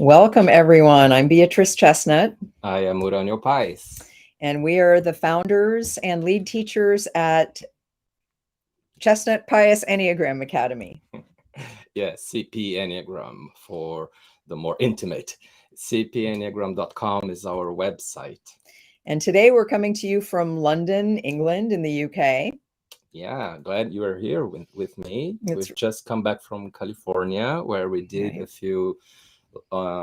Welcome, everyone. I'm Beatrice Chestnut, I am Uranio Pais. and we are the founders and lead teachers at Chestnut Pius Enneagram Academy. Yeah, CP Enneagram for the more intimate. cpenneagram.com is our website. And today we're coming to you from London, England, in the UK. Yeah, glad you are here with me. It's We've just come back from California where we did right. a few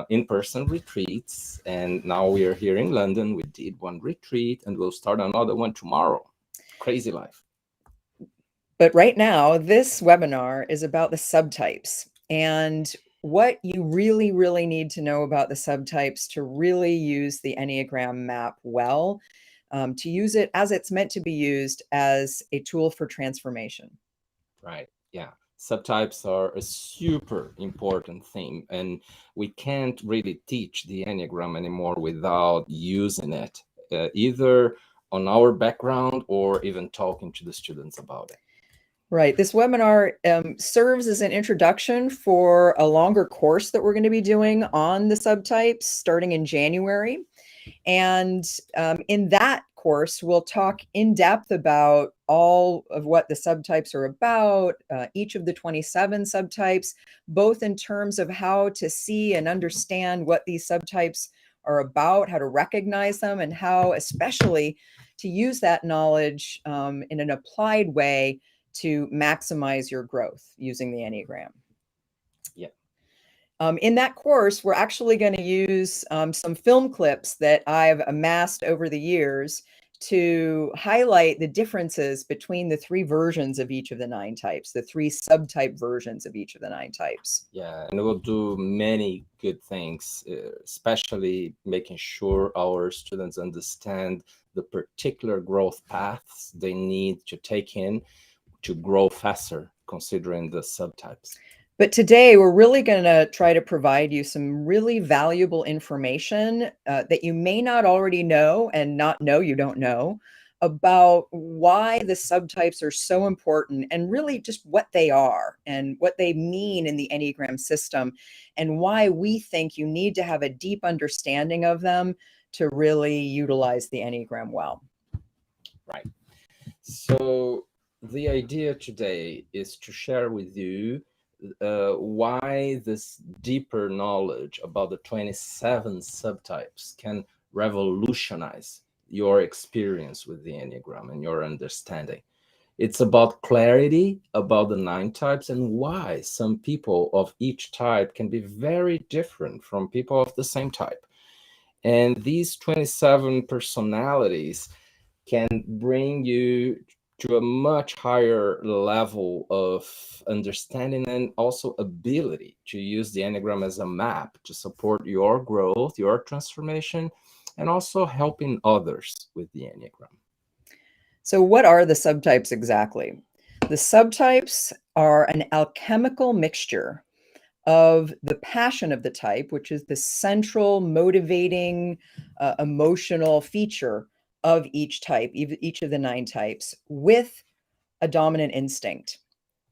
in-person retreats, and now we are here in London. We did one retreat and we'll start another one tomorrow. Crazy life. But right now, this webinar is about the subtypes and what you really, really need to know about the subtypes to really use the Enneagram map well, to use it as it's meant to be used as a tool for transformation. Right. Yeah. Subtypes are a super important thing, and we can't really teach the Enneagram anymore without using it, either on our background or even talking to the students about it. Right. This webinar serves as an introduction for a longer course that we're going to be doing on the subtypes starting in January. And in that course, we'll talk in depth about all of what the subtypes are about, each of the 27 subtypes, both in terms of how to see and understand what these subtypes are about, how to recognize them, and how especially to use that knowledge in an applied way to maximize your growth using the Enneagram. Yeah. In that course, we're actually going to use some film clips that I've amassed over the years to highlight the differences between the three versions of each of the 9 types, the 3 subtype versions of each of the 9 types. Yeah, and we'll do many good things, especially making sure our students understand the particular growth paths they need to take in to grow faster, considering the subtypes. But today, we're really going to try to provide you some really valuable information that you may not already know and not know you don't know about why the subtypes are so important and really just what they are and what they mean in the Enneagram system and why we think you need to have a deep understanding of them to really utilize the Enneagram well. Right. So the idea today is to share with you why this deeper knowledge about the 27 subtypes can revolutionize your experience with the Enneagram and your understanding. It's about clarity about the 9 types and why some people of each type can be very different from people of the same type. And these 27 personalities can bring you to a much higher level of understanding and also ability to use the Enneagram as a map to support your growth, your transformation, and also helping others with the Enneagram. So what are the subtypes exactly? The subtypes are an alchemical mixture of the passion of the type, which is the central motivating emotional feature of each type, each of the 9 types, with a dominant instinct,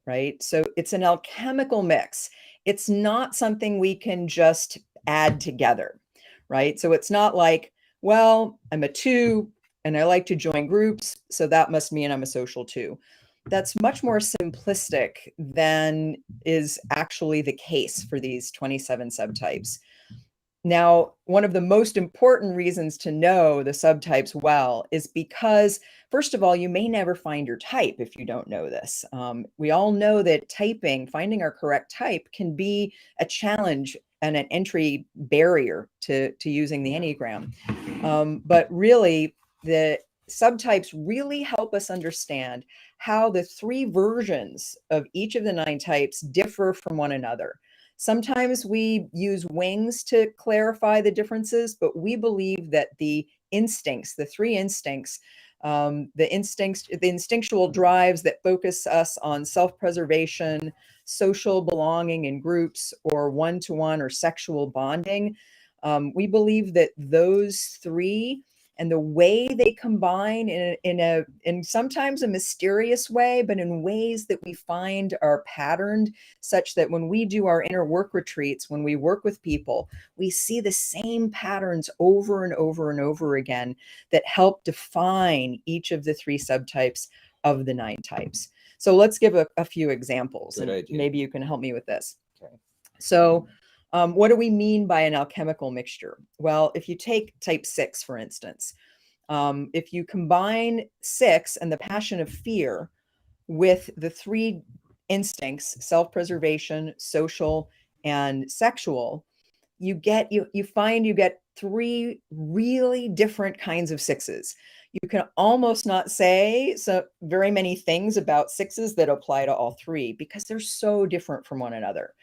right? So it's an alchemical mix. It's not something we can just add together, right? So it's not like, well, I'm a 2 and I like to join groups, so that must mean I'm a social 2. That's much more simplistic than is actually the case for these 27 subtypes. Now, one of the most important reasons to know the subtypes well is because, first of all, you may never find your type if you don't know this. We all know that typing, finding our correct type, can be a challenge and an entry barrier to using the Enneagram. But really, the subtypes really help us understand how the 3 versions of each of the 9 types differ from one another. Sometimes we use wings to clarify the differences, but we believe that the instincts, the 3 instincts, the instinctual drives that focus us on self-preservation, social belonging in groups, or one-to-one or sexual bonding, we believe that those 3 And the way they combine in sometimes a mysterious way, but in ways that we find are patterned, such that when we do our inner work retreats, when we work with people, we see the same patterns over and over and over again that help define each of the 3 subtypes of the 9 types. So let's give a few examples. Good and idea. maybe you can help me with this. Okay. So what do we mean by an alchemical mixture? Well, if you take type 6, for instance, if you combine 6 and the passion of fear with the 3 instincts, self-preservation, social, and sexual, you find you get 3 really different kinds of 6s. You can almost not say so very many things about 6s that apply to all 3 because they're so different from one another.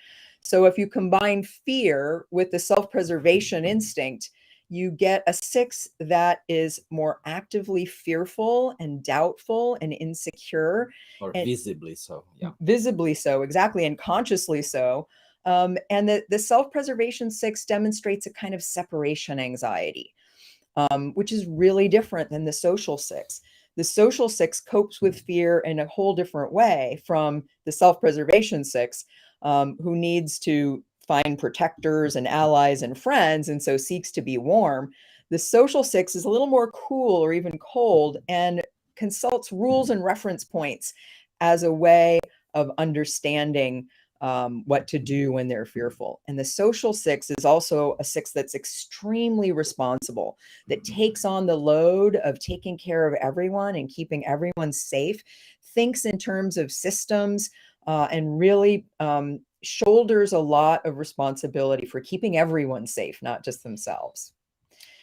So if you combine fear with the self-preservation instinct, you get a 6 that is more actively fearful and doubtful and insecure. Or And visibly so, yeah. visibly so, exactly, and consciously so. And the self-preservation 6 demonstrates a kind of separation anxiety, which is really different than the social 6. The social 6 copes with fear in a whole different way from the self-preservation 6, who needs to find protectors and allies and friends, and so seeks to be warm. The social 6 is a little more cool or even cold and consults rules and reference points as a way of understanding what to do when they're fearful. And the social 6 is also a 6 that's extremely responsible, that takes on the load of taking care of everyone and keeping everyone safe, thinks in terms of systems, and really shoulders a lot of responsibility for keeping everyone safe, not just themselves.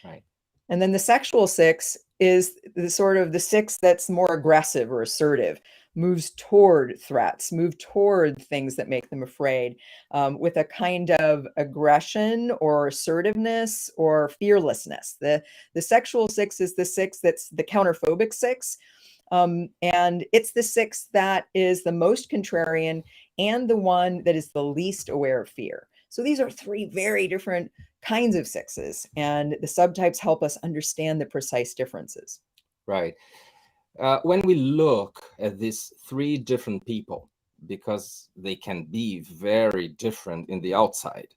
Right. And then the sexual 6 is the sort of the 6 that's more aggressive or assertive, moves toward threats, move toward things that make them afraid, with a kind of aggression or assertiveness or fearlessness. The sexual 6 is the 6 that's the counterphobic 6. And it's the 6 that is the most contrarian and the one that is the least aware of fear. So these are 3 very different kinds of 6s, and the subtypes help us understand the precise differences. Right. When we look at these 3 different people, because they can be very different in the outside,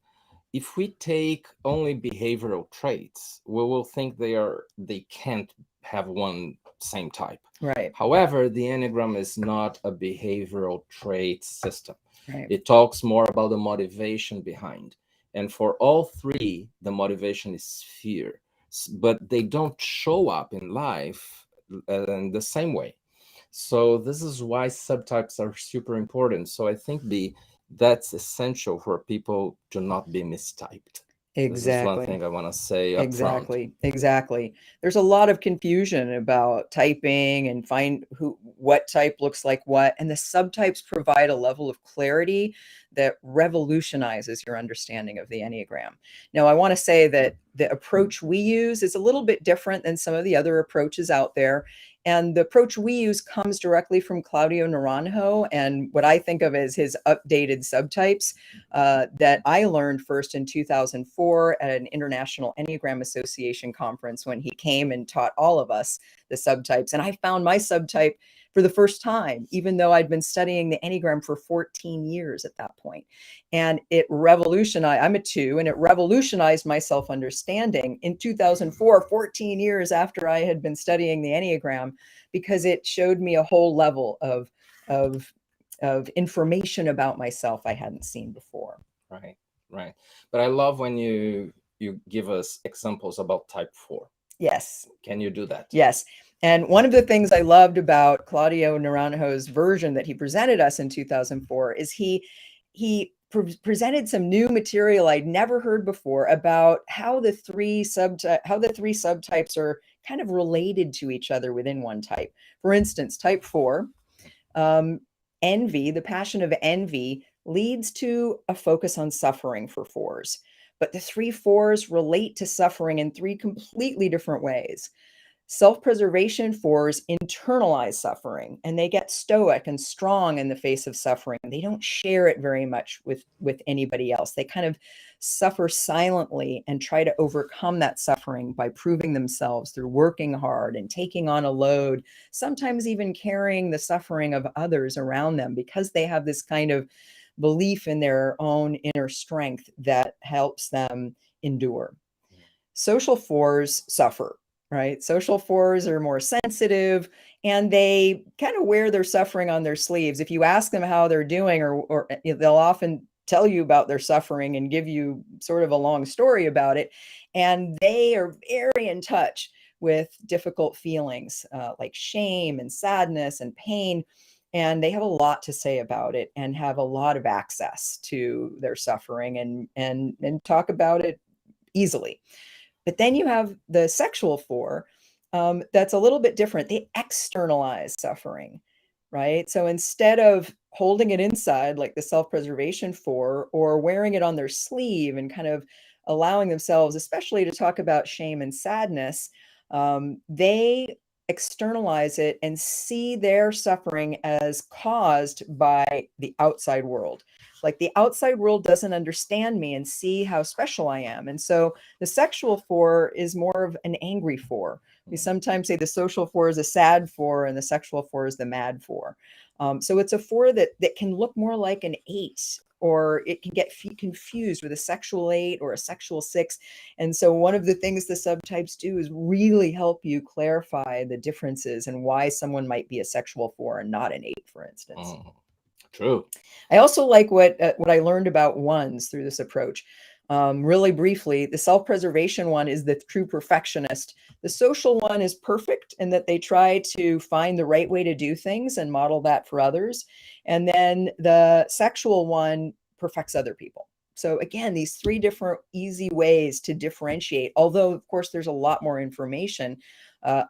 if we take only behavioral traits, we will think they can't have one same type. Right. However, the Enneagram is not a behavioral trait system. Right. It talks more about the motivation behind. And for all 3, the motivation is fear, but they don't show up in life in the same way. So this is why subtypes are super important. So I think that's essential for people to not be mistyped. This is one Exactly. thing I want to say up front. Exactly. There's a lot of confusion about typing and find what type looks like what, and the subtypes provide a level of clarity that revolutionizes your understanding of the Enneagram. Now, I want to say that the approach we use is a little bit different than some of the other approaches out there. And the approach we use comes directly from Claudio Naranjo and what I think of as his updated subtypes that I learned first in 2004 at an International Enneagram Association conference when he came and taught all of us the subtypes. And I found my subtype for the first time, even though I'd been studying the Enneagram for 14 years at that point. And it revolutionized, I'm a 2, and it revolutionized my self-understanding in 2004, 14 years after I had been studying the Enneagram, because it showed me a whole level of information about myself I hadn't seen before. Right. But I love when you give us examples about type 4. Yes. Can you do that? Yes. And one of the things I loved about Claudio Naranjo's version that he presented us in 2004 is he presented some new material I'd never heard before about how the 3 subtypes are kind of related to each other within one type. For instance, type 4, envy, the passion of envy, leads to a focus on suffering for 4s. But the 3 4s relate to suffering in 3 completely different ways. Self-preservation fours internalize suffering, and they get stoic and strong in the face of suffering. They don't share it very much with anybody else. They kind of suffer silently and try to overcome that suffering by proving themselves through working hard and taking on a load, sometimes even carrying the suffering of others around them, because they have this kind of belief in their own inner strength that helps them endure. Social fours suffer, right? Social fours are more sensitive, and they kind of wear their suffering on their sleeves. If you ask them how they're doing, or they'll often tell you about their suffering and give you sort of a long story about it. And they are very in touch with difficult feelings, like shame and sadness and pain. And they have a lot to say about it and have a lot of access to their suffering, and talk about it easily. But then you have the sexual four, that's a little bit different. They externalize suffering, right? So instead of holding it inside like the self-preservation four, or wearing it on their sleeve and kind of allowing themselves, especially to talk about shame and sadness, they externalize it and see their suffering as caused by the outside world. Like the outside world doesn't understand me and see how special I am. And so the sexual four is more of an angry four. We sometimes say the social four is a sad four and the sexual four is the mad four. So it's a four that can look more like an 8, or it can get confused with a sexual 8 or a sexual 6. And so one of the things the subtypes do is really help you clarify the differences and why someone might be a sexual 4 and not an 8, for instance. True. I also like what I learned about ones through this approach. Really briefly, the self-preservation one is the true perfectionist. The social one is perfect in that they try to find the right way to do things and model that for others. And then the sexual one perfects other people. So again, these 3 different easy ways to differentiate, although of course there's a lot more information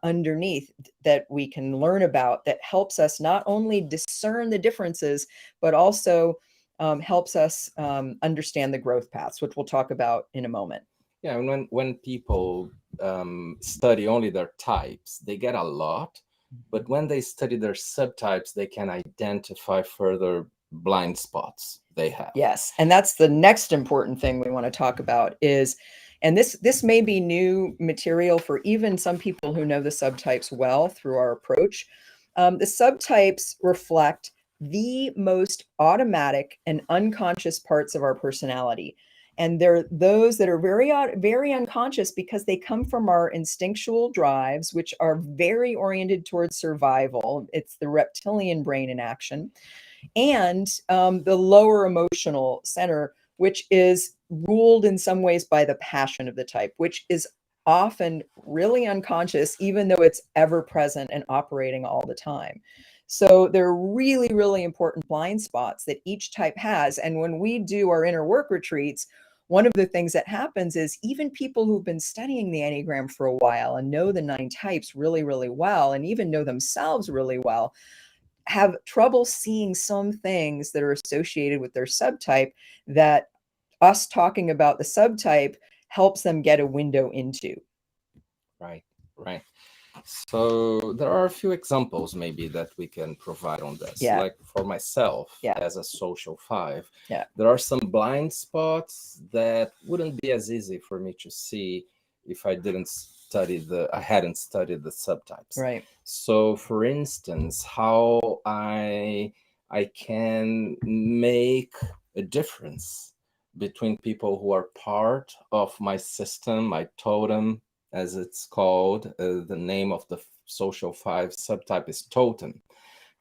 underneath that we can learn about that helps us not only discern the differences, but also helps us understand the growth paths, which we'll talk about in a moment. Yeah, and when people study only their types, they get a lot. But when they study their subtypes, they can identify further blind spots they have. Yes, and that's the next important thing we want to talk about is, and this may be new material for even some people who know the subtypes well through our approach. The subtypes reflect the most automatic and unconscious parts of our personality. And they're those that are very unconscious because they come from our instinctual drives, which are very oriented towards survival. It's the reptilian brain in action. And the lower emotional center, which is ruled in some ways by the passion of the type, which is often really unconscious, even though it's ever present and operating all the time. So they're really, really important blind spots that each type has. And when we do our inner work retreats, one of the things that happens is even people who've been studying the Enneagram for a while and know the 9 types really, really well, and even know themselves really well, have trouble seeing some things that are associated with their subtype that us talking about the subtype helps them get a window into. Right, right. So there are a few examples maybe that we can provide on this. Yeah. Like for myself, Yeah. as a social 5, Yeah. there are some blind spots that wouldn't be as easy for me to see if I hadn't studied the subtypes. Right. So for instance, how I can make a difference between people who are part of my system, my totem, as it's called. The name of the social 5 subtype is totem,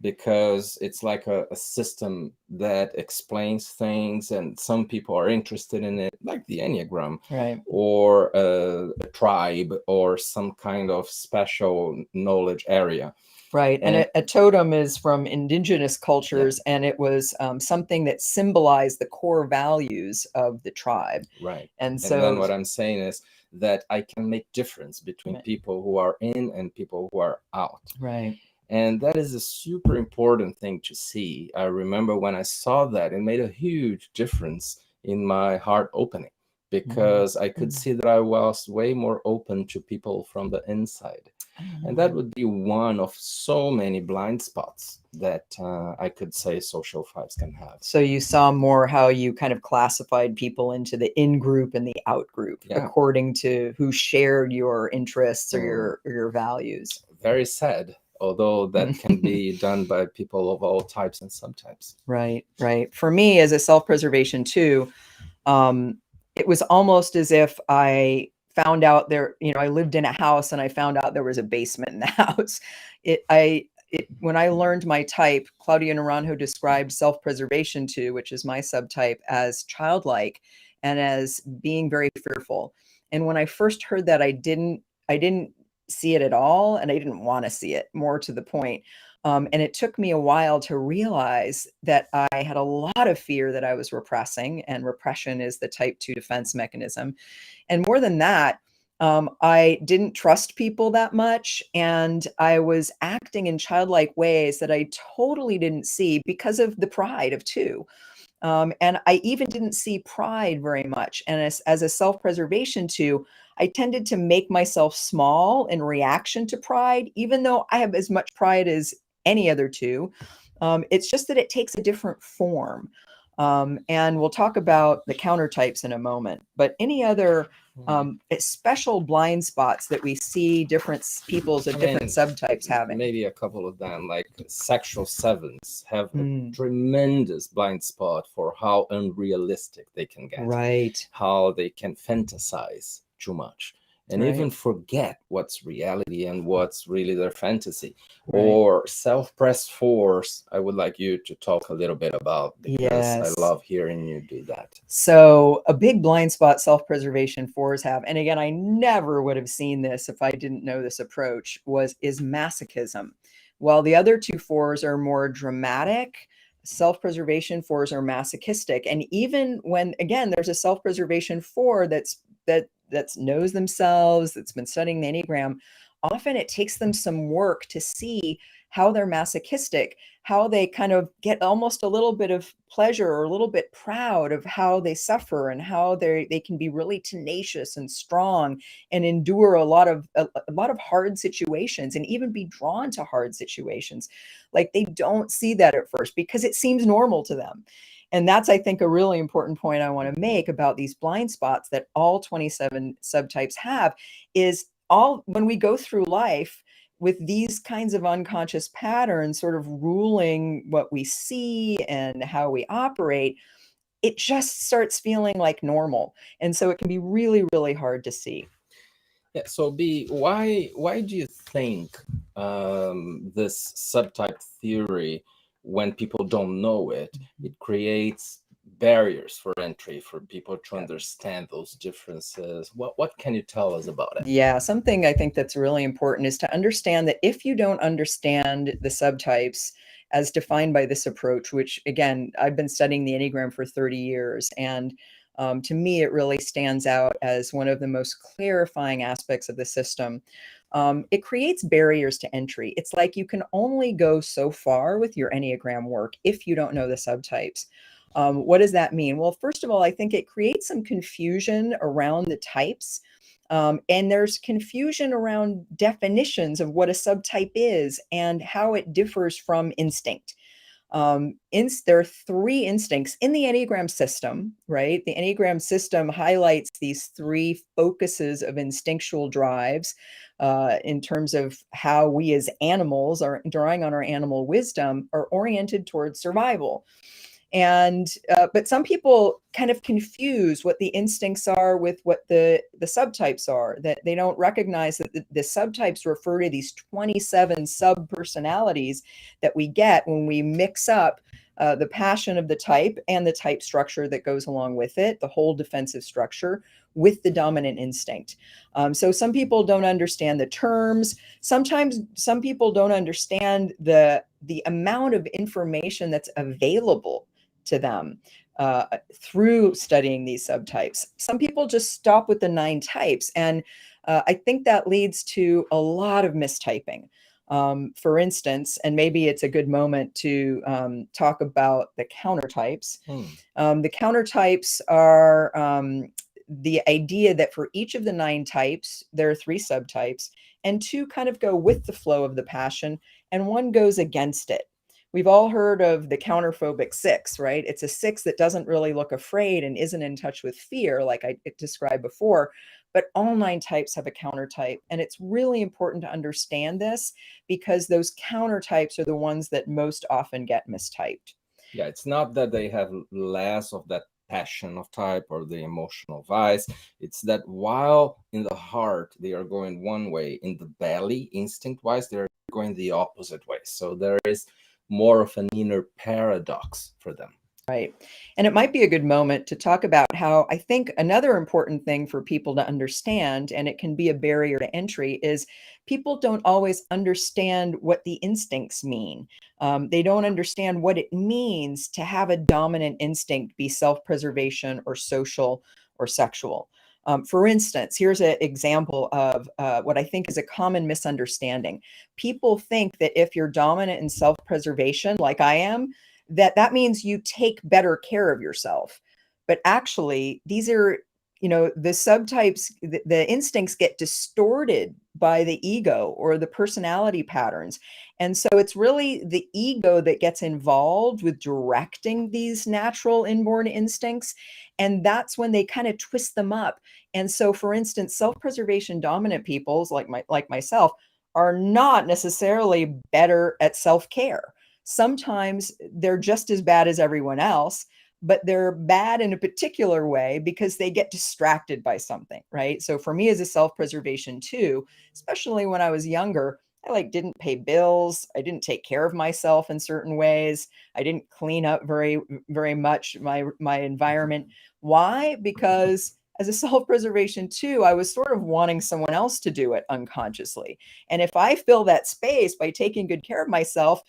because it's like a system that explains things, and some people are interested in it, like the Enneagram, Right. or a tribe, or some kind of special knowledge area. Right. And a totem is from indigenous cultures, and it was something that symbolized the core values of the tribe. Right. And so then what I'm saying is that I can make difference between people who are in and people who are out. Right. And that is a super important thing to see. I remember when I saw that, it made a huge difference in my heart opening, because I could see that I was way more open to people from the inside. And that would be one of so many blind spots that I could say social fives can have. So you saw more how you kind of classified people into the in group and the out group according to who shared your interests or your values. Very sad, although that can be done by people of all types and subtypes. Right, right. For me, as a self-preservation too, it was almost as if I found out there, I lived in a house and I found out there was a basement in the house. When I learned my type, Claudia Naranjo described self-preservation too, which is my subtype, as childlike and as being very fearful. And when I first heard that, I didn't see it at all, and I didn't want to see it, more to the point. And it took me a while to realize that I had a lot of fear that I was repressing, and repression is the type 2 defense mechanism. And more than that, I didn't trust people that much, and I was acting in childlike ways that I totally didn't see because of the pride of 2. And I even didn't see pride very much. And as a self-preservation 2, I tended to make myself small in reaction to pride, even though I have as much pride as any other 2. It's just that it takes a different form. And we'll talk about the counter types in a moment. But any other special blind spots that we see different peoples of different subtypes having? Maybe a couple of them, like sexual sevens have a tremendous blind spot for how unrealistic they can get. Right. How they can fantasize too much and even forget what's reality and what's really their fantasy. Or self-pressed fours, I would like you to talk a little bit about, because I love hearing you do that. So a big blind spot self-preservation fours have, and again, I never would have seen this if I didn't know this approach, is masochism. While the other 2 fours are more dramatic, self-preservation fours are masochistic. And even when, again, there's a self-preservation 4 that knows themselves, that's been studying the Enneagram, often it takes them some work to see how they're masochistic, how they kind of get almost a little bit of pleasure or a little bit proud of how they suffer, and how they can be really tenacious and strong and endure a lot of hard situations, and even be drawn to hard situations. Like, they don't see that at first because it seems normal to them. And that's, I think, a really important point I want to make about these blind spots that all 27 subtypes have, is when we go through life with these kinds of unconscious patterns sort of ruling what we see and how we operate, it just starts feeling like normal. And so it can be really, really hard to see. Yeah. So B, why do you think this subtype theory, when people don't know it, it creates barriers for entry for people to understand those differences? What can you tell us about it? Yeah, something I think that's really important is to understand that if you don't understand the subtypes as defined by this approach, which, again, I've been studying the Enneagram for 30 years, and to me, it really stands out as one of the most clarifying aspects of the system. It creates barriers to entry. It's like you can only go so far with your Enneagram work if you don't know the subtypes. What does that mean? Well, first of all, I think it creates some confusion around the types. And there's confusion around definitions of what a subtype is and how it differs from instinct. There are 3 instincts in the Enneagram system, right? The Enneagram system highlights these 3 focuses of instinctual drives in terms of how we as animals, are drawing on our animal wisdom, are oriented towards survival. And but some people kind of confuse what the instincts are with what the subtypes are, that they don't recognize that the subtypes refer to these 27 sub-personalities that we get when we mix up the passion of the type and the type structure that goes along with it, the whole defensive structure, with the dominant instinct. So some people don't understand the terms. Sometimes some people don't understand the amount of information that's available to them through studying these subtypes. Some people just stop with the 9 types, and I think that leads to a lot of mistyping. For instance, and maybe it's a good moment to talk about the counter types. The counter types are the idea that for each of the 9 types, there are 3 subtypes, and two kind of go with the flow of the passion, and one goes against it. We've all heard of the counterphobic six, right? It's a six that doesn't really look afraid and isn't in touch with fear, like I described before. But all nine types have a counter type. And it's really important to understand this because those counter types are the ones that most often get mistyped. Yeah, it's not that they have less of that passion of type or the emotional vice. It's that while in the heart they are going one way, in the belly, instinct wise, they're going the opposite way. So there is more of an inner paradox for them. Right. And it might be a good moment to talk about how I think another important thing for people to understand, and it can be a barrier to entry, is people don't always understand what the instincts mean. They don't understand what it means to have a dominant instinct be self-preservation or social or sexual. For instance, here's an example of what I think is a common misunderstanding. People think that if you're dominant in self-preservation, like I am, that means you take better care of yourself. But actually, these are, the subtypes, the instincts get distorted by the ego or the personality patterns. And so it's really the ego that gets involved with directing these natural inborn instincts. And that's when they kind of twist them up. And so, for instance, self-preservation dominant peoples like myself are not necessarily better at self-care. Sometimes they're just as bad as everyone else, but they're bad in a particular way because they get distracted by something, right? So for me as a self-preservation too, especially when I was younger, I didn't pay bills. I didn't take care of myself in certain ways. I didn't clean up very much my environment. Why? Because as a self-preservation too, I was sort of wanting someone else to do it unconsciously. And if I fill that space by taking good care of myself,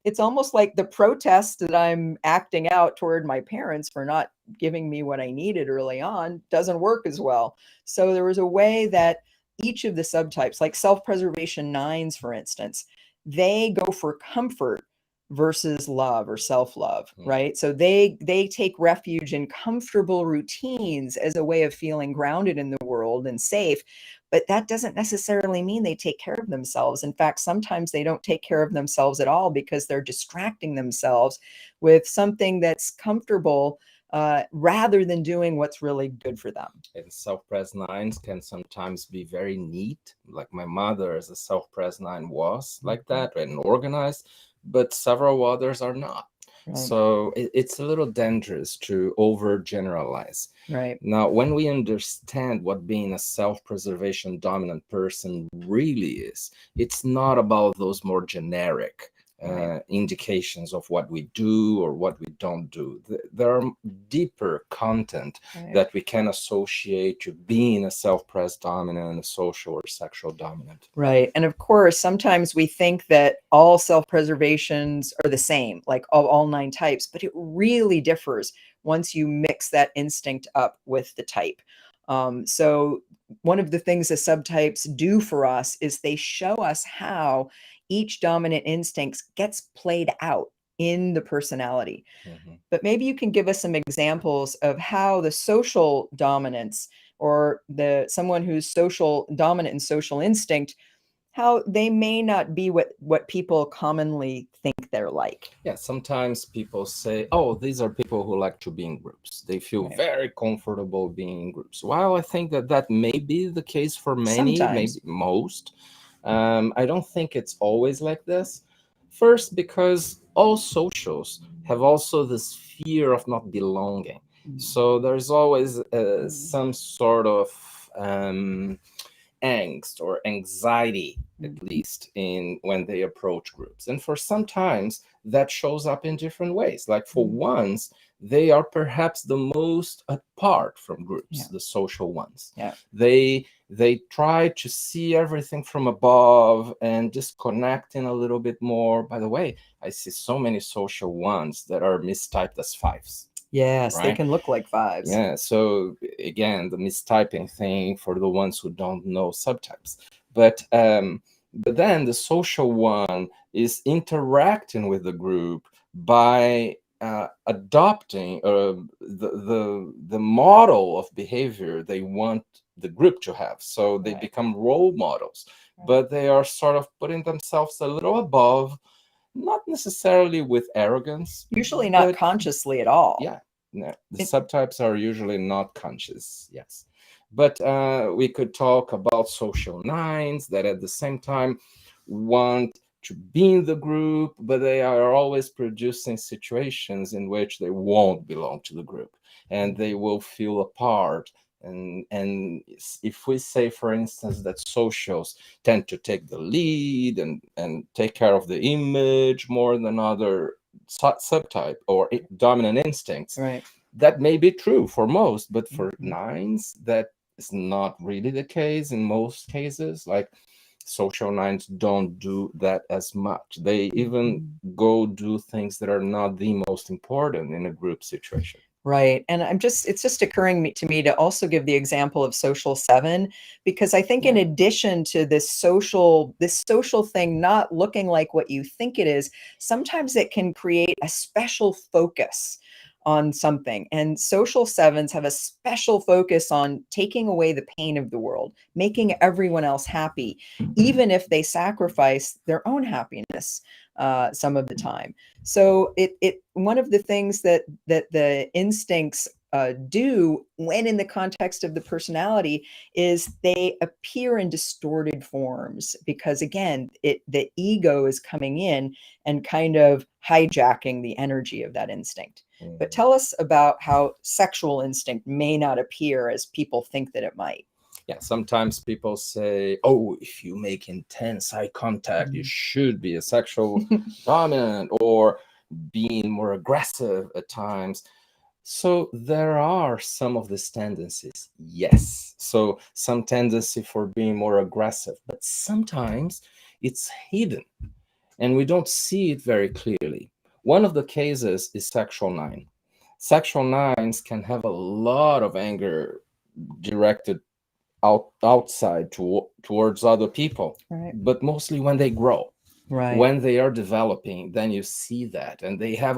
it's almost like the protest that I'm acting out toward my parents for not giving me what I needed early on doesn't work as well. So there was a way that each of the subtypes, like self-preservation nines, for instance, they go for comfort versus love or self-love, right? So they take refuge in comfortable routines as a way of feeling grounded in the world and safe. But that doesn't necessarily mean they take care of themselves. In fact, sometimes they don't take care of themselves at all because they're distracting themselves with something that's comfortable rather than doing what's really good for them. And self-pres nines can sometimes be very neat. Like my mother as a self-pres nine was like that and organized, but several others are not. Right. So it's a little dangerous to overgeneralize. Right. Now, when we understand what being a self-preservation dominant person really is, it's not about those more generic indications of what we do or what we don't do. There are deeper content that we can associate to being a self-pres dominant, a social or sexual dominant. Right. And of course, sometimes we think that all self-preservations are the same, like all nine types, but it really differs once you mix that instinct up with the type. So one of the things the subtypes do for us is they show us how each dominant instinct gets played out in the personality. But maybe you can give us some examples of how the social dominance or someone who's social dominant and social instinct, how they may not be what people commonly think they're like. Yeah, sometimes people say, oh, these are people who like to be in groups. They feel very comfortable being in groups. While I think that may be the case for many, maybe most, I don't think it's always like this. First, because all socials have also this fear of not belonging. So there's always some sort of angst or anxiety, at least when they approach groups. And for sometimes that shows up in different ways. Like for ones, they are perhaps the most apart from groups, the social ones. They try to see everything from above and disconnecting a little bit more. By the way, I see so many social ones that are mistyped as fives. Yes, they can look like fives. Yeah, so again, the mistyping thing for the ones who don't know subtypes. But then the social one is interacting with the group by adopting the model of behavior they want the group to have. So they become role models but they are sort of putting themselves a little above, not necessarily with arrogance. Usually not but consciously at all. yeah, no, the subtypes are usually not conscious, yes. But we could talk about social nines that at the same time want to be in the group, but they are always producing situations in which they won't belong to the group and they will feel apart. And if we say, for instance, that socials tend to take the lead and take care of the image more than other subtype or dominant instincts, Right. that may be true for most, but for nines, that is not really the case in most cases. Like social nines don't do that as much. They even go do things that are not the most important in a group situation. Right. And it's just occurring to me to also give the example of social 7, because I think in addition to this social thing not looking like what you think it is, sometimes it can create a special focus on something. And social 7s have a special focus on taking away the pain of the world, making everyone else happy, even if they sacrifice their own happiness some of the time. So one of the things that the instincts do when in the context of the personality is they appear in distorted forms, because again, the ego is coming in and kind of hijacking the energy of that instinct. But tell us about how sexual instinct may not appear as people think that it might. Yeah, sometimes people say, oh, if you make intense eye contact, you should be a sexual dominant, or being more aggressive at times. So there are some of these tendencies, yes. So some tendency for being more aggressive, but sometimes it's hidden and we don't see it very clearly. One of the cases is sexual 9. Sexual 9s can have a lot of anger directed outside towards other people, Right. but mostly when they grow. Right. When they are developing, then you see that, and they have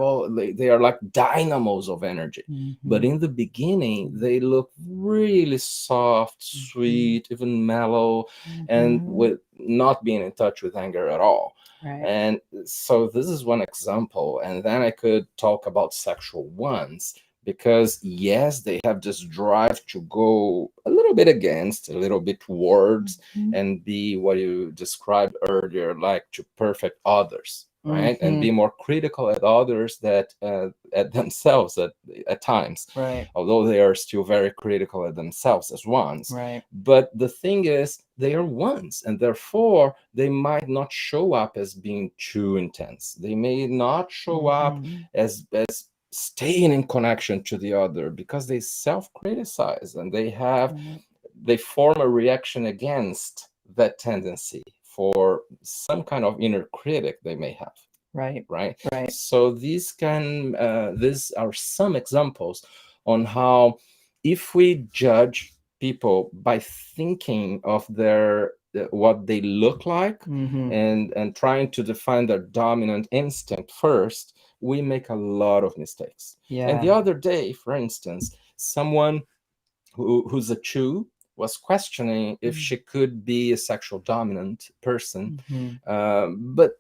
they are like dynamos of energy. But in the beginning, they look really soft, sweet, even mellow, and with not being in touch with anger at all. Right. And so this is one example. And then I could talk about sexual 1s, because yes, they have this drive to go a little bit against, a little bit towards, and be what you described earlier, like to perfect others, right? And be more critical at others that at themselves at times, Right. although they are still very critical at themselves as 1s. Right. But the thing is, they are 1s, and therefore they might not show up as being too intense. They may not show up as staying in connection to the other, because they self-criticize and they form a reaction against that tendency for some kind of inner critic they may have. Right. Right. Right. So these are some examples on how, if we judge people by thinking of their what they look like, and trying to define their dominant instinct first, we make a lot of mistakes. Yeah. And the other day, for instance, someone who's a Chew was questioning if she could be a sexual dominant person, but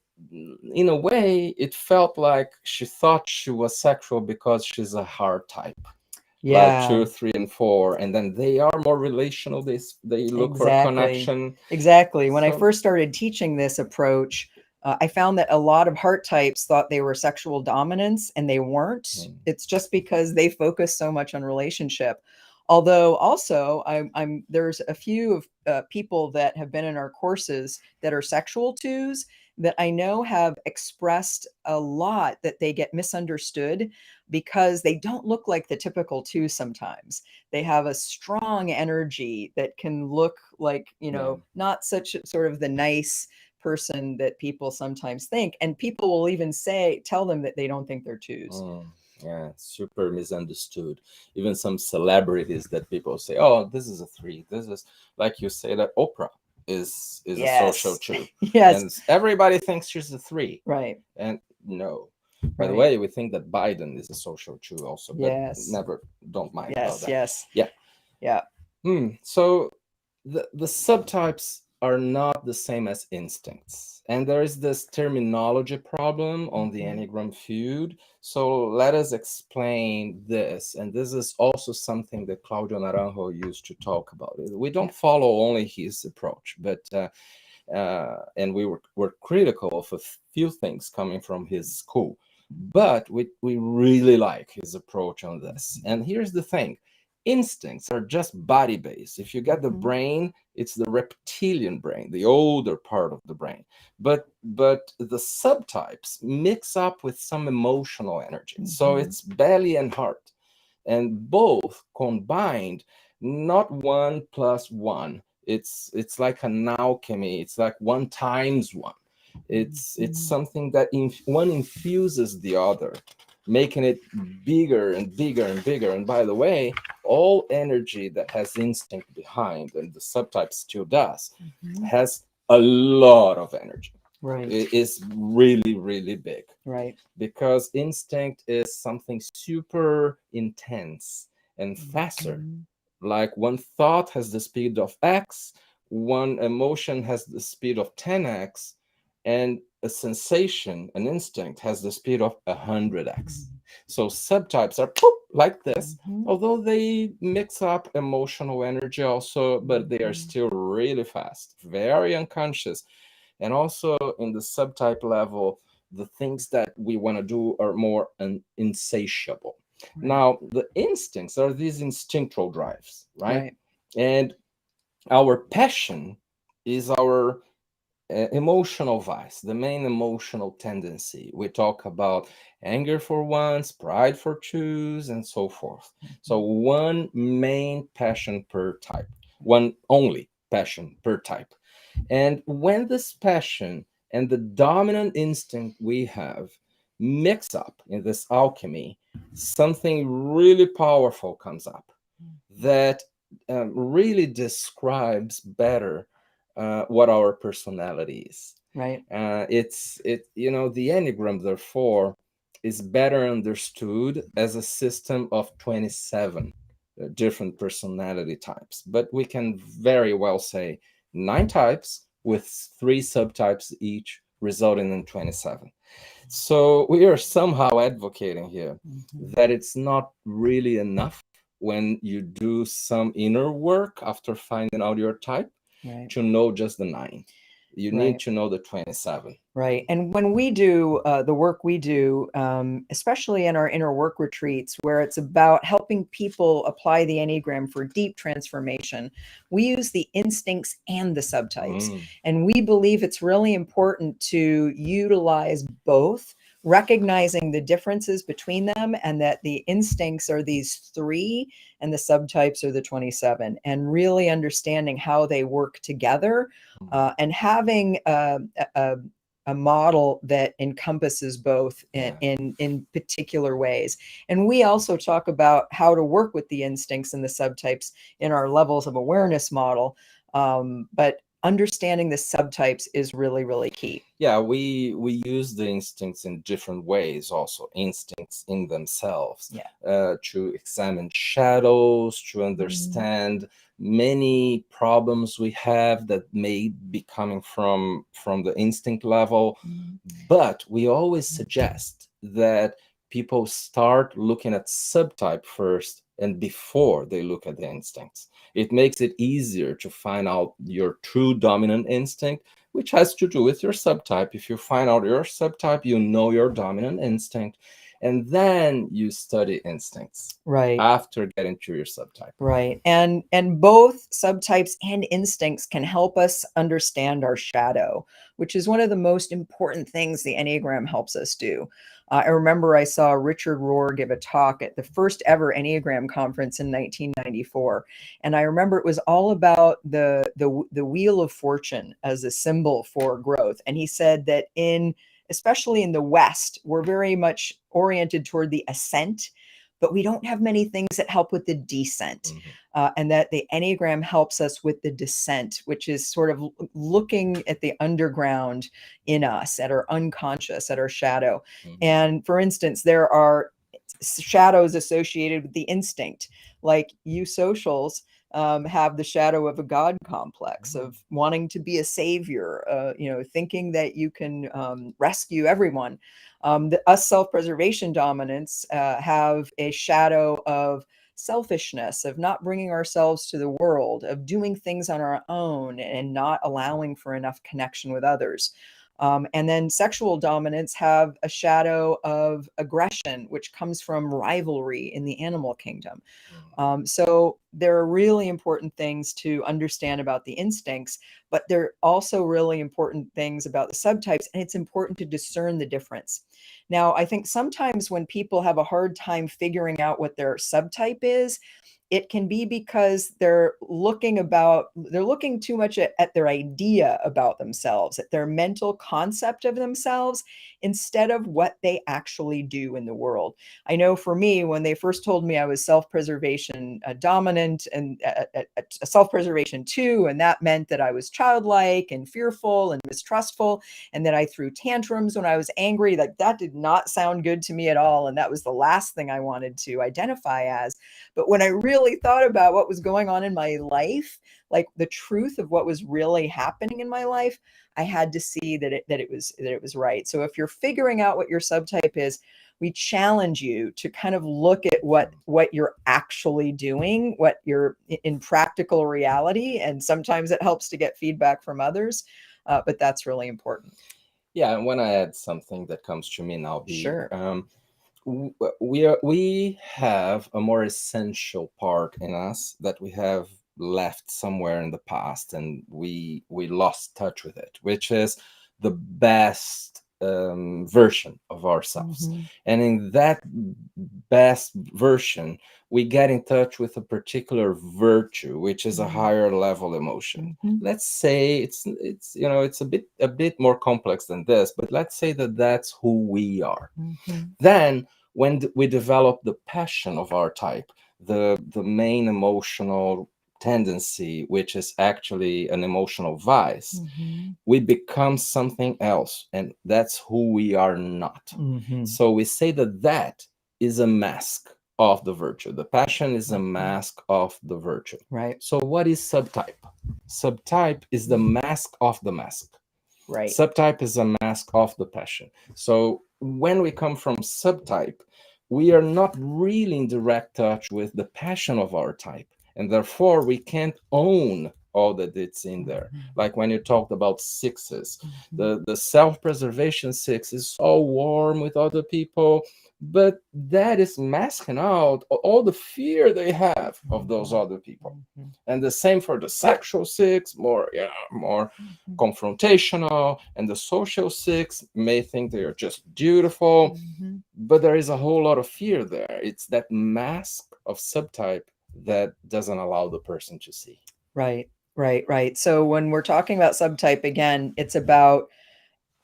in a way, it felt like she thought she was sexual because she's a hard type. Yeah. Like 2, 3, and 4, and then they are more relational. They look for connection. Exactly. When I first started teaching this approach, I found that a lot of heart types thought they were sexual dominants, and they weren't. It's just because they focus so much on relationship. Although also, there's a few of people that have been in our courses that are sexual 2s that I know have expressed a lot that they get misunderstood because they don't look like the typical 2 sometimes. They have a strong energy that can look like, not such sort of the nice person that people sometimes think. And people will even tell them that they don't think they're 2s. Yeah, super misunderstood. Even some celebrities that people say, oh, this is a 3. This is, like you say, that Oprah is a social 2. Yes. And everybody thinks she's a 3. Right. And no. By the way, we think that Biden is a social 2 also, but don't mind about that. Yes. Yeah. Yeah. So the subtypes are not the same as instincts. And there is this terminology problem on the Mhm. Enneagram field. So let us explain this. And this is also something that Claudio Naranjo used to talk about. We Yeah. don't follow only his approach, but and were critical of a few things coming from his school. But we really like his approach on this. And here's the thing, instincts are just body based. If you get the Mhm. brain, it's the reptilian brain, the older part of the brain. But the subtypes mix up with some emotional energy. So Mhm. it's belly and heart. And both combined, not one plus one. It's like an alchemy. It's like one times one. It's Mhm. something that one infuses the other, making it bigger and bigger and bigger. And by the way, all energy that has instinct behind, and the subtype still does, Mhm. has a lot of energy. Right. It is really, really big, Right. because instinct is something super intense and faster. Mhm. Like one thought has the speed of X, one emotion has the speed of 10x, and a sensation, an instinct, has the speed of 100x. So subtypes are poof, like this, Mhm. although they mix up emotional energy also, but they are Mhm. still really fast, very unconscious. And also in the subtype level, the things that we want to do are more insatiable. Right. Now, the instincts are these instinctual drives, right? Right. And our passion is our emotional vice, the main emotional tendency. We talk about anger for once, pride for twos, and so forth. So, Mhm. one main passion per type, one only passion per type. And when this passion and the dominant instinct we have mix up in this alchemy, something really powerful comes up that really describes better what our personality is. Right. The Enneagram, therefore, is better understood as a system of 27 different personality types. But we can very well say 9 types with 3 subtypes each, resulting in 27. So we are somehow advocating here Mhm. that it's not really enough when you do some inner work after finding out your type Right. to know just the 9. You need Right. to know the 27. Right. And when we do the work we do, especially in our inner work retreats, where it's about helping people apply the Enneagram for deep transformation, we use the instincts and the subtypes. Mm, And we believe it's really important to utilize both, recognizing the differences between them, and that the instincts are these three and the subtypes are the 27, and really understanding how they work together, mm, and having a model that encompasses both yeah. in particular ways. And we also talk about how to work with the instincts and the subtypes in our levels of awareness model. But understanding the subtypes is really, really key. Yeah, we use the instincts in different ways, also instincts in themselves, Yeah. to examine shadows, to Mhm. understand many problems we have that may be coming from the instinct level. Mhm. But we always suggest that people start looking at subtype first and before they look at the instincts. It makes it easier to find out your true dominant instinct, which has to do with your subtype. If you find out your subtype, you know your dominant instinct, and then you study instincts Right. after getting to your subtype. Right. And both subtypes and instincts can help us understand our shadow, which is one of the most important things the Enneagram helps us do. I remember I saw Richard Rohr give a talk at the first ever Enneagram conference in 1994, and I remember it was all about the wheel of fortune as a symbol for growth. And he said that especially in the West, we're very much oriented toward the ascent, but we don't have many things that help with the descent. Mhm, And that the Enneagram helps us with the descent, which is sort of looking at the underground in us, at our unconscious, at our shadow. mhm, And for instance, there are shadows associated with the instinct, like eusocials have the shadow of a God complex of wanting to be a savior, thinking that you can rescue everyone. Us self-preservation dominants have a shadow of selfishness, of not bringing ourselves to the world, of doing things on our own and not allowing for enough connection with others. And then sexual dominants have a shadow of aggression, which comes from rivalry in the animal kingdom. So there are really important things to understand about the instincts, but there are also really important things about the subtypes, and it's important to discern the difference. Now, I think sometimes when people have a hard time figuring out what their subtype is, it can be because they're looking too much at their idea about themselves, at their mental concept of themselves, instead of what they actually do in the world. I know for me, when they first told me I was self-preservation dominant and self-preservation 2, and that meant that I was childlike and fearful and mistrustful, and that I threw tantrums when I was angry, that did not sound good to me at all. And that was the last thing I wanted to identify as. But when I really thought about what was going on in my life, like the truth of what was really happening in my life, I had to see that it was right. So if you're figuring out what your subtype is, we challenge you to kind of look at what you're actually doing, what you're in practical reality. And sometimes it helps to get feedback from others, but that's really important. Yeah, and when I add something that comes to me now, Sure. We have a more essential part in us that we have left somewhere in the past, and we lost touch with it, which is the best version of ourselves. And in that best version, we get in touch with a particular virtue, which is a higher level emotion. Let's say it's a bit more complex than this, but let's say that that's who we are. Then when we develop the passion of our type, the main emotional tendency, which is actually an emotional vice, we become something else, and that's who we are not. So we say that that is a mask of the virtue. The passion is a mask of the virtue. Right. So what is subtype? Subtype is the mask of the mask. Right. Subtype is a mask of the passion. So when we come from subtype, we are not really in direct touch with the passion of our type, and therefore we can't own all that it's in there. Like when you talked about sixes, the self-preservation 6 is so warm with other people, but that is masking out all the fear they have of those other people. And the same for the sexual 6, more confrontational, and the social 6 may think they are just beautiful, but there is a whole lot of fear there. It's that mask of subtype that doesn't allow the person to see. Right. So when we're talking about subtype, again, it's about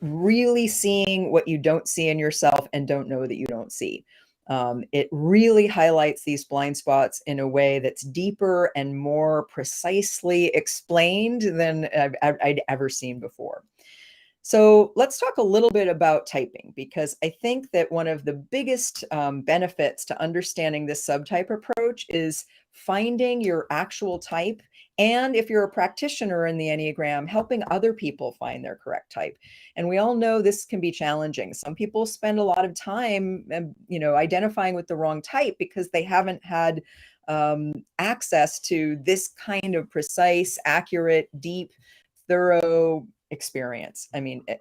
really seeing what you don't see in yourself and don't know that you don't see. It really highlights these blind spots in a way that's deeper and more precisely explained than I'd ever seen before. So let's talk a little bit about typing, because I think that one of the biggest benefits to understanding this subtype approach is finding your actual type. And if you're a practitioner in the Enneagram, helping other people find their correct type. And we all know this can be challenging. Some people spend a lot of time, identifying with the wrong type because they haven't had access to this kind of precise, accurate, deep, thorough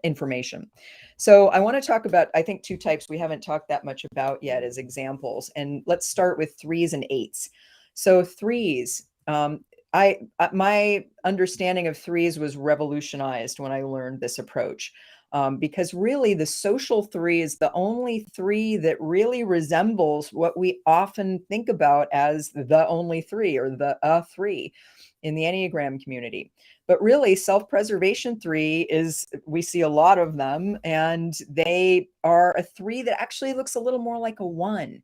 information. So I want to talk about, I think, 2 types we haven't talked that much about yet as examples. And let's start with 3s and 8s. So 3s, my understanding of 3s was revolutionized when I learned this approach. Because really the social 3 is the only 3 that really resembles what we often think about as the only 3 or the 3 in the Enneagram community. But really, self-preservation 3 is, we see a lot of them, and they are a 3 that actually looks a little more like a 1.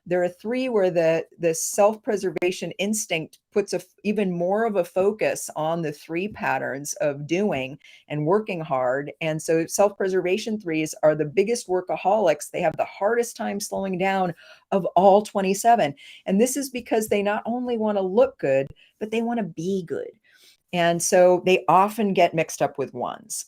They're a 3 where the self-preservation instinct puts even more of a focus on the 3 patterns of doing and working hard. And so self-preservation 3s are the biggest workaholics. They have the hardest time slowing down of all 27. And this is because they not only want to look good, but they want to be good. And so they often get mixed up with 1s.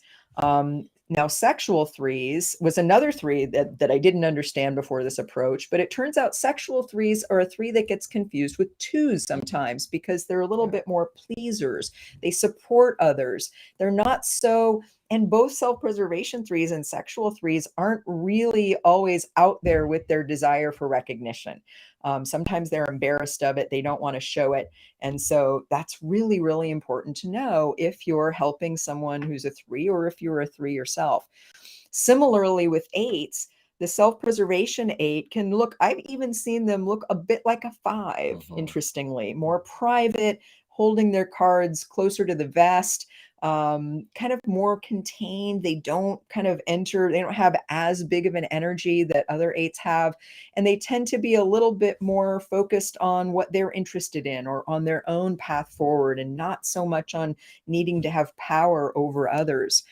Now, sexual 3s was another 3 that I didn't understand before this approach, but it turns out sexual 3s are a 3 that gets confused with 2s sometimes because they're a little bit more pleasers. They support others. They're not so, and both self-preservation 3s and sexual 3s aren't really always out there with their desire for recognition. Sometimes they're embarrassed of it. They don't want to show it. And so that's really, really important to know if you're helping someone who's a 3 or if you're a 3 yourself. Similarly with 8s, the self-preservation 8 can look, I've even seen them look a bit like a 5, interestingly, more private, holding their cards closer to the vest, kind of more contained. They don't kind of enter, they don't have as big of an energy that other 8s have. And they tend to be a little bit more focused on what they're interested in or on their own path forward and not so much on needing to have power over others.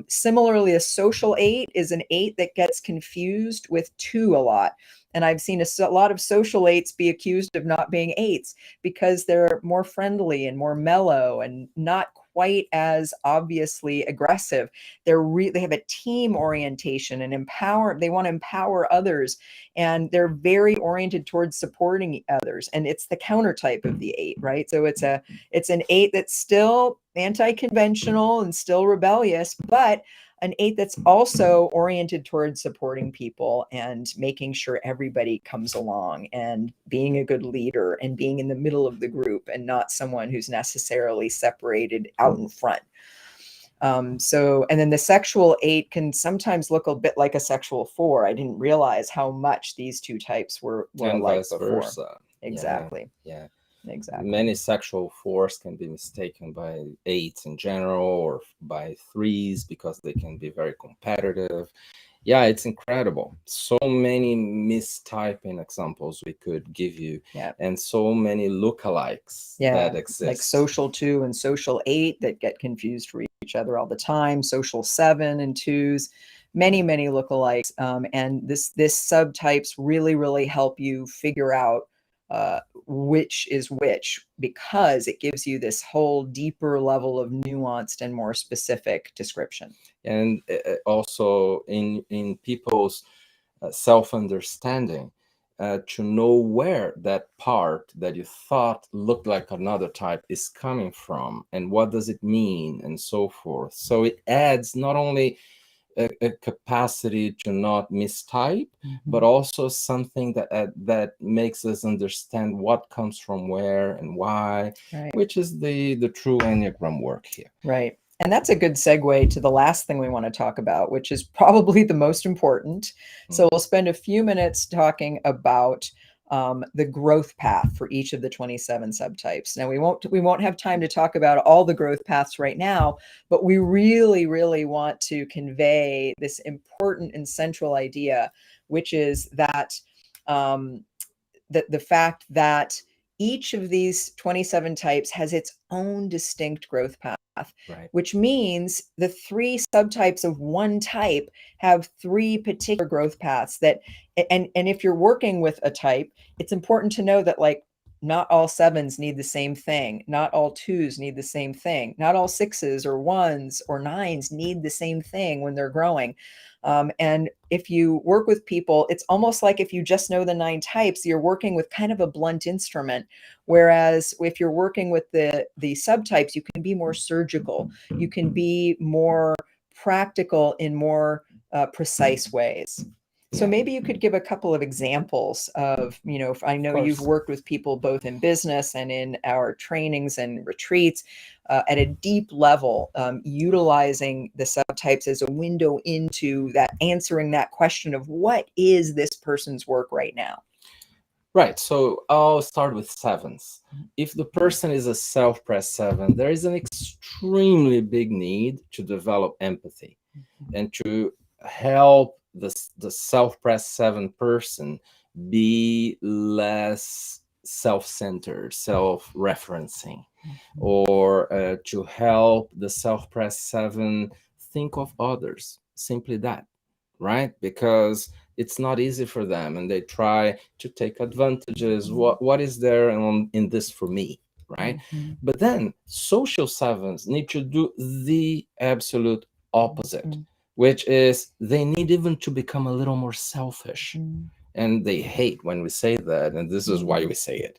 Similarly, a social 8 is an 8 that gets confused with 2 a lot. And I've seen a lot of social 8s be accused of not being 8s because they're more friendly and more mellow and not quite as obviously aggressive. They have a team orientation and they want to empower others, and they're very oriented towards supporting others. And it's the counter type of the 8, right? So it's an 8 that's still anti-conventional and still rebellious, but an 8 that's also oriented towards supporting people and making sure everybody comes along and being a good leader and being in the middle of the group and not someone who's necessarily separated out in front. And then the sexual 8 can sometimes look a bit like a sexual 4. I didn't realize how much these 2 types were and alike vice before. versa. Exactly. Yeah. Exactly. Many sexual 4s can be mistaken by 8s in general or by 3s because they can be very competitive. Yeah, it's incredible. So many mistyping examples we could give you, and so many lookalikes that exist. Like social 2 and social 8 that get confused for each other all the time. Social 7 and 2s, many lookalikes. And this subtypes really, really help you figure out which is which, because it gives you this whole deeper level of nuanced and more specific description. And also in people's self-understanding, to know where that part that you thought looked like another type is coming from and what does it mean and so forth. So it adds not only a capacity to not mistype, but also something that makes us understand what comes from where and why, which is the true Enneagram work here. Right. And that's a good segue to the last thing we want to talk about, which is probably the most important. So we'll spend a few minutes talking about the growth path for each of the 27 subtypes. Now, we won't have time to talk about all the growth paths right now, but we really, really want to convey this important and central idea, which is that the fact that each of these 27 types has its own distinct growth path, which means the 3 subtypes of one type have 3 particular growth paths and if you're working with a type, it's important to know that, like, not all 7s need the same thing. Not all 2s need the same thing. Not all 6s or 1s or 9s need the same thing when they're growing. And if you work with people, it's almost like if you just know the 9 types, you're working with kind of a blunt instrument. Whereas if you're working with the subtypes, you can be more surgical. You can be more practical in more precise ways. So maybe you could give a couple of examples of, I know you've worked with people both in business and in our trainings and retreats at a deep level, utilizing the subtypes as a window into that, answering that question of what is this person's work right now? Right. So I'll start with 7s. If the person is a self-press 7, there is an extremely big need to develop empathy and to help the self-press 7 person be less self-centered, self-referencing, or to help the self-press 7 think of others, simply that, right? Because it's not easy for them, and they try to take advantages. What is there in this for me, right? But then social 7s need to do the absolute opposite, which is they need even to become a little more selfish. And they hate when we say that, and this is why we say it,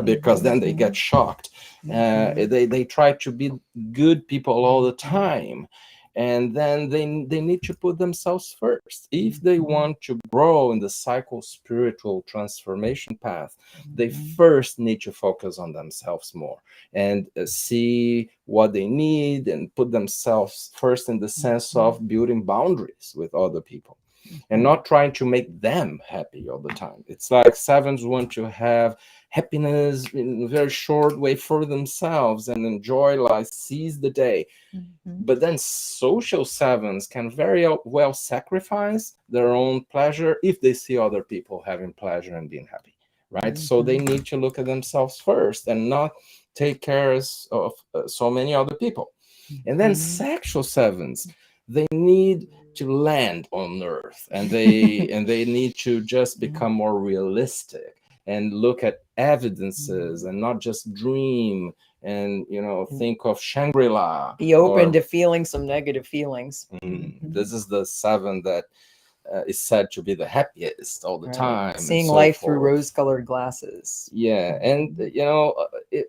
because then they get shocked. They try to be good people all the time, and then they need to put themselves first. If they want to grow in the cycle spiritual transformation path, they first need to focus on themselves more, and see what they need, and put themselves first in the sense of building boundaries with other people, and not trying to make them happy all the time. It's like 7s want to have happiness in a very short way for themselves and enjoy life, seize the day. But then social 7s can very well sacrifice their own pleasure if they see other people having pleasure and being happy, right? So they need to look at themselves first and not take care of so many other people. And then sexual 7s, they need to land on earth, and they need to just become more realistic and look at evidences and not just dream and think of Shangri-La. Be open to feeling some negative feelings. This is the 7 that is said to be the happiest all the time, seeing life through rose-colored glasses. Yeah, and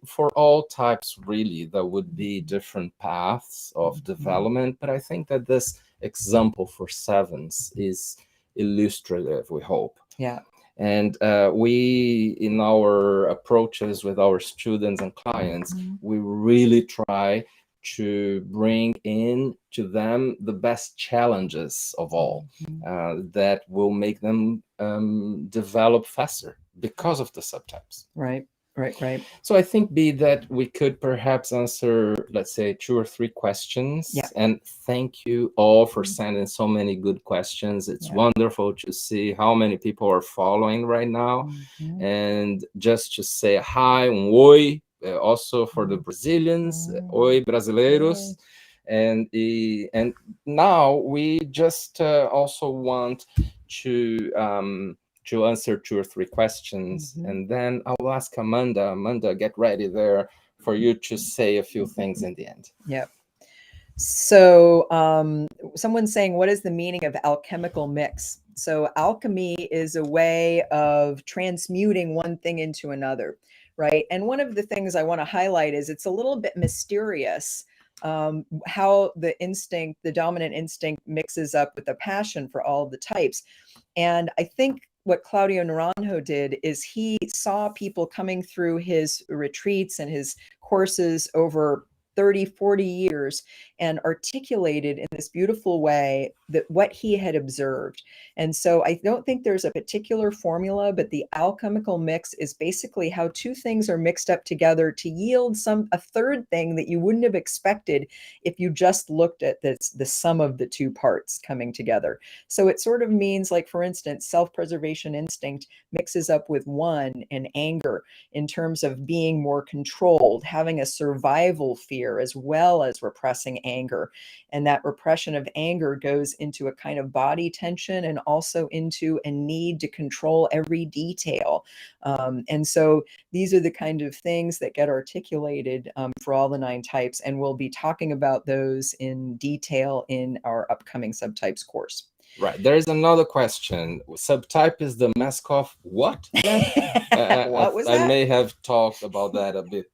for all types, really, there would be different paths of development, but I think that this example for 7s is illustrative, we hope. Yeah. And we, in our approaches with our students and clients, we really try to bring in to them the best challenges of all, that will make them develop faster because of the subtypes. Right. So I think, B, that we could perhaps answer, let's say, 2 or 3 questions. Yeah. And thank you all for sending so many good questions. It's wonderful to see how many people are following right now. And just to say hi, oi, also for the Brazilians, oi, brasileiros. And now we just also want to answer 2 or 3 questions, and then I'll ask Amanda. Amanda, get ready there for you to say a few things in the end. Yep. So someone's saying, what is the meaning of alchemical mix? So alchemy is a way of transmuting one thing into another, right? And one of the things I want to highlight is it's a little bit mysterious how the dominant instinct mixes up with the passion for all the types. And I think what Claudio Naranjo did is he saw people coming through his retreats and his courses over 30, 40 years and articulated in this beautiful way that what he had observed. And so I don't think there's a particular formula, but the alchemical mix is basically how 2 things are mixed up together to yield a third thing that you wouldn't have expected if you just looked at the sum of the 2 parts coming together. So it sort of means, like, for instance, self-preservation instinct mixes up with 1 and anger in terms of being more controlled, having a survival fear as well as repressing anger. And that repression of anger goes into a kind of body tension and also into a need to control every detail. And so these are the kind of things that get articulated for all the 9 types. And we'll be talking about those in detail in our upcoming subtypes course. Right. There is another question. Subtype is the mask of what? What was that? I may have talked about that a bit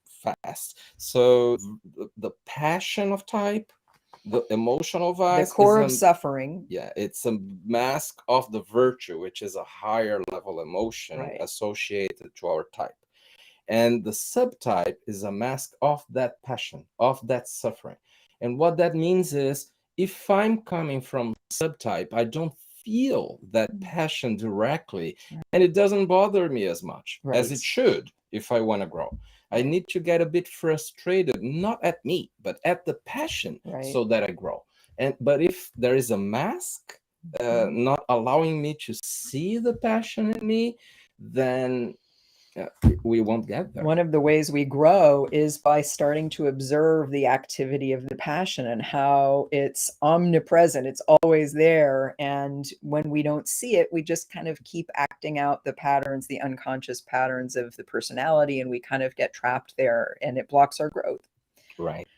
fast. So the passion of type, the emotional vice, the core of suffering. Yeah, it's a mask of the virtue, which is a higher level emotion associated to our type. And the subtype is a mask of that passion, of that suffering. And what that means is, if I'm coming from subtype, I don't feel that passion directly, and it doesn't bother me as much as it should if I want to grow. I need to get a bit frustrated, not at me, but at the passion, so that I grow. But if there is a mask, not allowing me to see the passion in me, then we won't get there. One of the ways we grow is by starting to observe the activity of the passion and how it's omnipresent. It's always there. And when we don't see it, we just kind of keep acting out the patterns, the unconscious patterns of the personality, and we kind of get trapped there, and it blocks our growth. Right.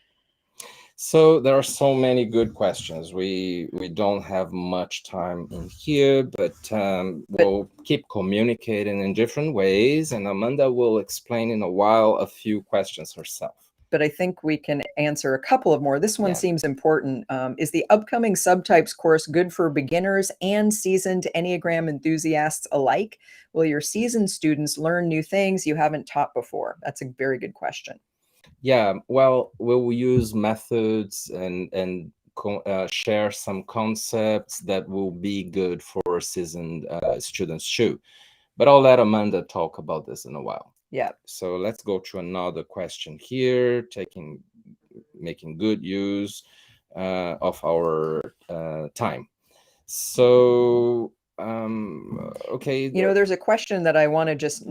So there are so many good questions. We don't have much time in here, but we'll keep communicating in different ways, and Amanda will explain in a while a few questions herself. But I think we can answer a couple of more. This one Yeah. seems important. Is the upcoming Subtypes course good for beginners and seasoned Enneagram enthusiasts alike? Will your seasoned students learn new things you haven't taught before? That's a very good question. Yeah, well, we'll use methods and share some concepts that will be good for seasoned students too. But I'll let Amanda talk about this in a while. Yeah. So let's go to another question here, making good use of our time. So, okay. There's a question that I want to just,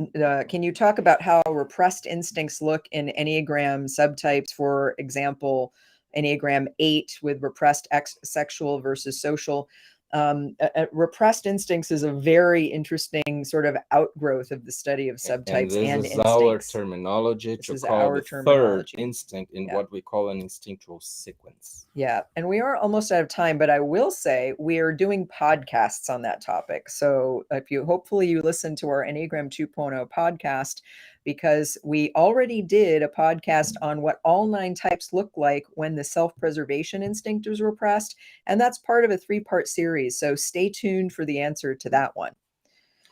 can you talk about how repressed instincts look in Enneagram subtypes? For example, Enneagram 8 with repressed sexual versus social. Repressed instincts is a very interesting sort of outgrowth of the study of subtypes and this is instincts. our terminology to call the third instinct in what we call an instinctual sequence. Yeah, and we are almost out of time, but I will say we are doing podcasts on that topic. So hopefully you listen to our Enneagram 2.0 podcast, because we already did a podcast on what all 9 types look like when the self-preservation instinct is repressed. And that's part of a 3-part series. So stay tuned for the answer to that one.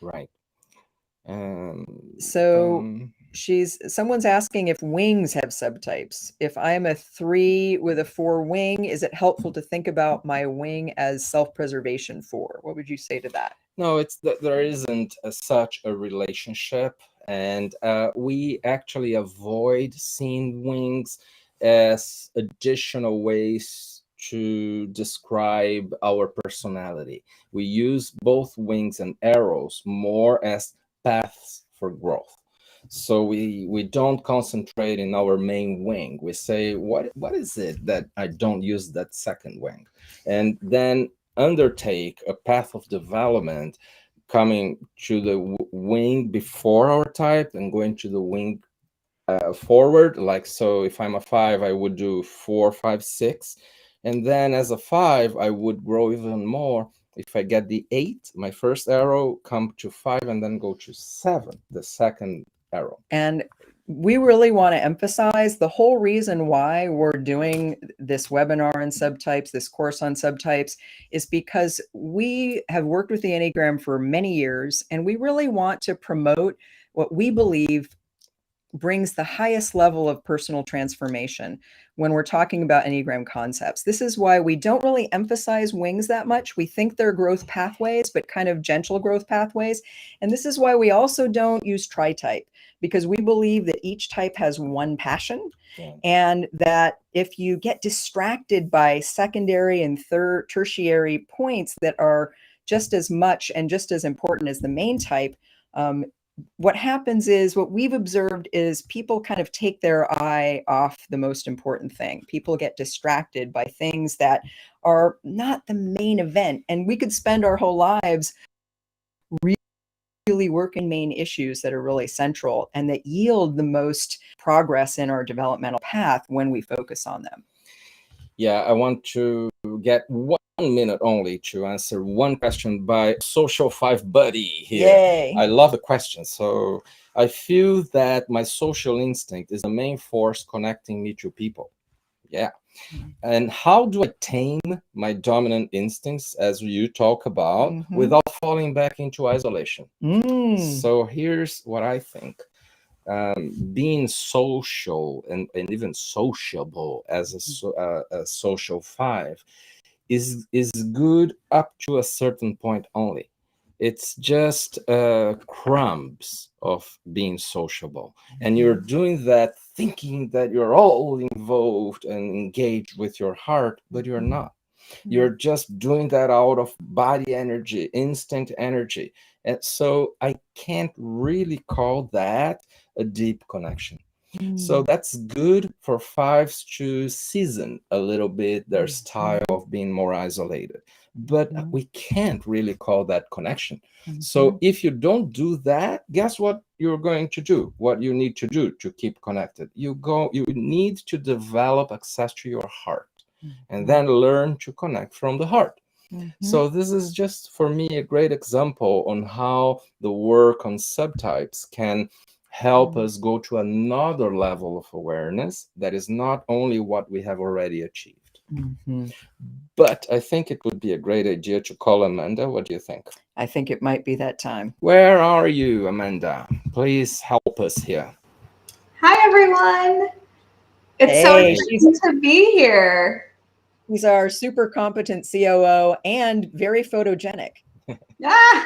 Right. Someone's asking if wings have subtypes. If I'm a 3 with a 4 wing, is it helpful to think about my wing as self-preservation 4? What would you say to that? No, it's that there isn't such a relationship, and we actually avoid seeing wings as additional ways to describe our personality. We use both wings and arrows more as paths for growth. So we don't concentrate in our main wing. We say, what is it that I don't use that second wing? And then undertake a path of development, coming to the wing before our type and going to the wing forward. Like, so if I'm a 5, I would do 4, 5, 6. And then as a 5, I would grow even more. If I get the 8, my first arrow, come to 5 and then go to 7, the second arrow. And we really want to emphasize the whole reason why we're doing this webinar on subtypes, this course on subtypes, is because we have worked with the Enneagram for many years, and we really want to promote what we believe brings the highest level of personal transformation when we're talking about Enneagram concepts. This is why we don't really emphasize wings that much. We think they're growth pathways, but kind of gentle growth pathways. And this is why we also don't use tri-type, because we believe that each type has one passion. Yeah. And that if you get distracted by secondary and tertiary points that are just as much and just as important as the main type, what happens is, what we've observed is people kind of take their eye off the most important thing. People get distracted by things that are not the main event. And we could spend our whole lives really working main issues that are really central and that yield the most progress in our developmental path when we focus on them. Yeah, I want to get 1 minute only to answer one question by Social 5 Buddy here. Yay. I love the question. So I feel that my social instinct is the main force connecting me to people. Yeah. And how do I tame my dominant instincts, as you talk about, without falling back into isolation? So here's what I think. Being social and even sociable as a social 5 is good up to a certain point only. It's just crumbs of being sociable. And you're doing that thinking that you're all involved and engaged with your heart, but you're not. You're just doing that out of body energy, instinct energy. And so I can't really call that a deep connection. So that's good for fives to season a little bit their style of being more isolated. But we can't really call that connection. So if you don't do that, guess what you're going to do? What you need to do to keep connected? You need to develop access to your heart and then learn to connect from the heart. So this is just for me a great example on how the work on subtypes can help us go to another level of awareness that is not only what we have already achieved. But I think it would be a great idea to call Amanda. What do you think? I think it might be that time. Where are you, Amanda? Please help us here. Hi, everyone. It's so exciting to be here. He's our super competent COO and very photogenic. Yeah,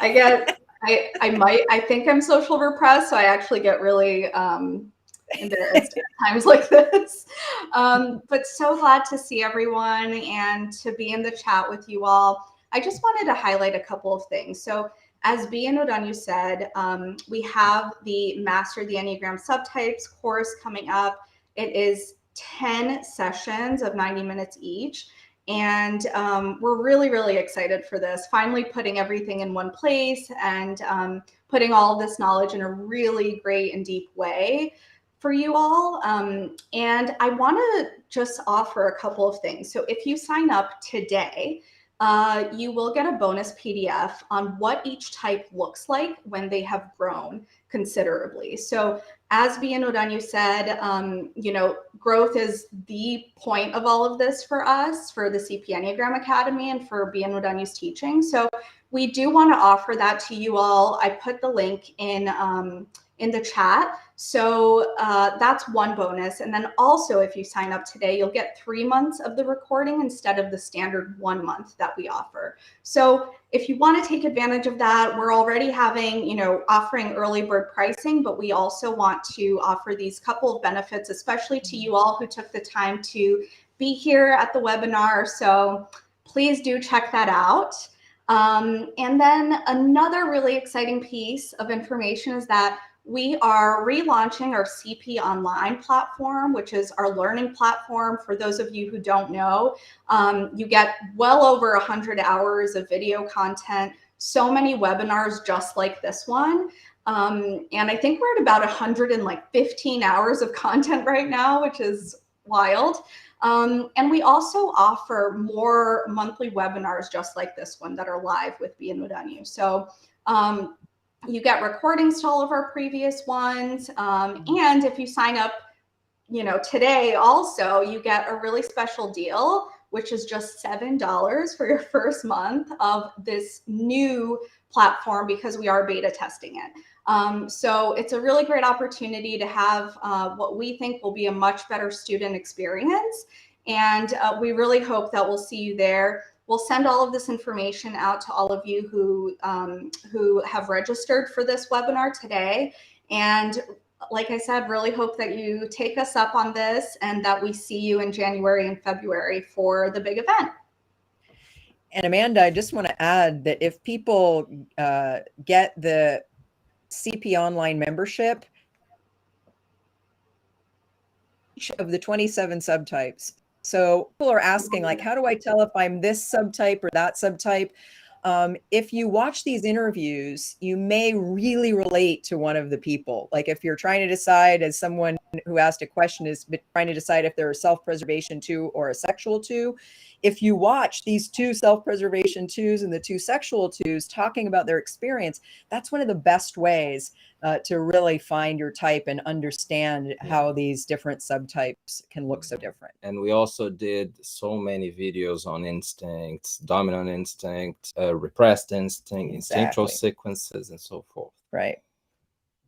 I think I'm social repressed, so I actually get really embarrassed at times like this. But so glad to see everyone and to be in the chat with you all. I just wanted to highlight a couple of things. So as B and Odanyu said, we have the Master the Enneagram Subtypes course coming up. It is 10 sessions of 90 minutes each. And we're really, really excited for this, finally putting everything in one place and putting all of this knowledge in a really great and deep way for you all. And I want to just offer a couple of things. So if you sign up today, you will get a bonus PDF on what each type looks like when they have grown considerably. So as B and Odanyu said, growth is the point of all of this for us, for the CP Enneagram Academy and for B and Odanyu's teaching. So we do want to offer that to you all. I put the link in the chat. So that's one bonus. And then also, if you sign up today, you'll get 3 months of the recording instead of the standard 1 month that we offer. So if you want to take advantage of that, we're already having, offering early bird pricing, but we also want to offer these couple of benefits, especially to you all who took the time to be here at the webinar. So please do check that out. And then another really exciting piece of information is that we are relaunching our CP Online platform, which is our learning platform. For those of you who don't know, you get well over 100 hours of video content, so many webinars just like this one. And I think we're at about 115 hours of content right now, which is wild. And we also offer more monthly webinars just like this one that are live with B and Odanyu. So you get recordings to all of our previous ones. And if you sign up, today also, you get a really special deal, which is just $7 for your first month of this new platform because we are beta testing it. So it's a really great opportunity to have what we think will be a much better student experience. And we really hope that we'll see you there. We'll send all of this information out to all of you who have registered for this webinar today. And like I said, really hope that you take us up on this and that we see you in January and February for the big event. And Amanda, I just want to add that if people get the CP Online membership, each of the 27 subtypes. So people are asking, like, how do I tell if I'm this subtype or that subtype? If you watch these interviews, you may really relate to one of the people. Like if you're trying to decide, as someone who asked a question is trying to decide if they're a self-preservation 2 or a sexual 2, if you watch these 2 self-preservation 2s and the 2 sexual 2s talking about their experience, that's one of the best ways to really find your type and understand how these different subtypes can look so different. And we also did so many videos on instincts, dominant instinct, repressed instinct, instinctual sequences, and so forth. Right.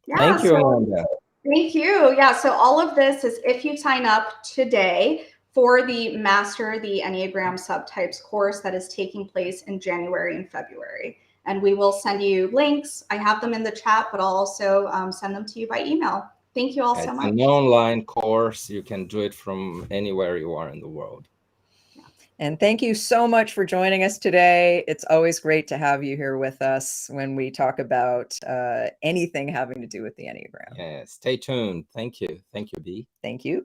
Yeah, Thank you, Amanda. Thank you. Yeah, so all of this is if you sign up today for the Master the Enneagram Subtypes course that is taking place in January and February. And we will send you links. I have them in the chat, but I'll also send them to you by email. Thank you all so much. It's an online course. You can do it from anywhere you are in the world. And thank you so much for joining us today. It's always great to have you here with us when we talk about anything having to do with the Enneagram. Yeah, stay tuned. Thank you. Thank you, B. Thank you.